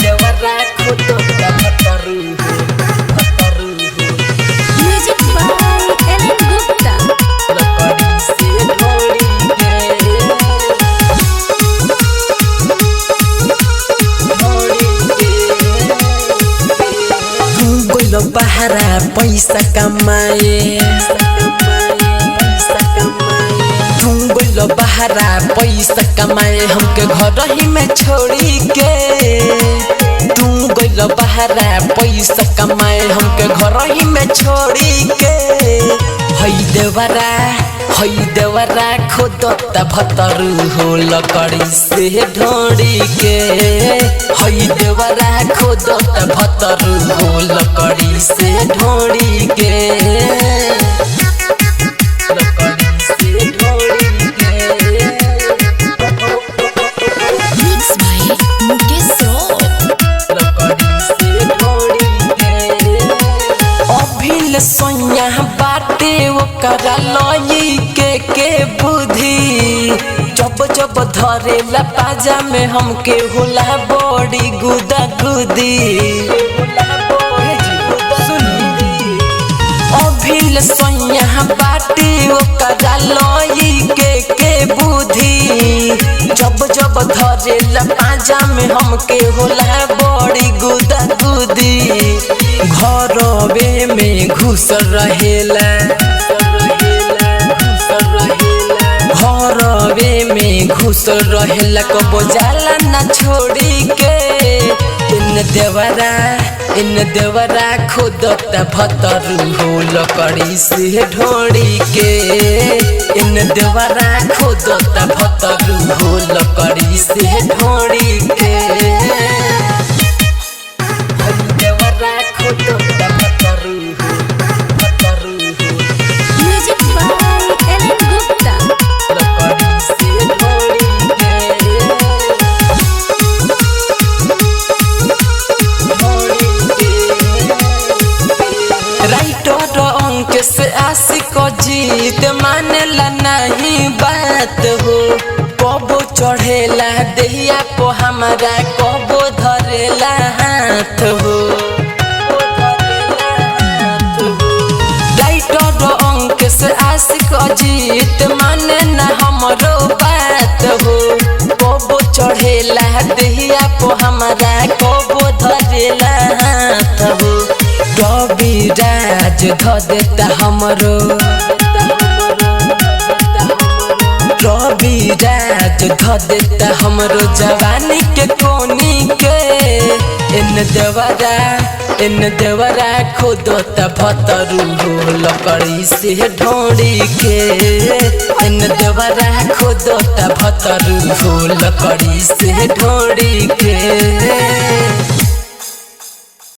देवरा खोदता भतरू music by एलन गुप्ता। लकड़ी से ढोड़ी गोइलो बहरा पैसा कमाए गोइलो बहरा पैसा कमाए हमके घर ही में छोड़ी के तू गोइलो बहरा पैसा कमाए हमके घर ही में छोड़ी के हई देवरा खोदता भतरू हो लकड़ी से ढोड़ी के हई देवरा खोदता भतरू हो लकड़ी से ढोड़ी के लकड़ी से ढोड़ी के मिक्स बाय मुकेश लकड़ी से ढोड़ी के अभिल सोया बाटे ओकरा लई के बुद्धि जब जब धरेला पाजा में हमके होला बड़ी गुदा गुदी अभिल सोया बाटे ओकरा लई के बुद्धि जब जब धरेला पाजा में हमके होला बड़ी गुदा गुदी घरवे में घुस रहेला घरवे में घुस रहेला कबो जाला ना छोड़ी के इन देवरा खोदता भतरू हो लकड़ी से ढोड़ी के इन देवरा खोदता भतरू हो लकड़ी से ढोड़ी के देवरा खोदता भतरू म्यूजिक बाय एलन गुप्ता। लकड़ी से ढोड़ी राइटर अंक से आशिक जीत मानेला नहीं बात हो कबो चढ़ेला देहिया को हमारा कबो धरेला हाथ हो राइटर अंक से आशिक जीत माने ना हमरो बात हो कबो चढ़ेला देहिया को हमारा कबो धरेला हाथ हो कविराज ध देता हमरो कविराज ध देता हमरो जवानी के कोनी के इन देवरा खोदता भतरू हो लकड़ी से ढोड़ी के इन देवरा खोदता भतरू हो लकड़ी से ढोड़ी के।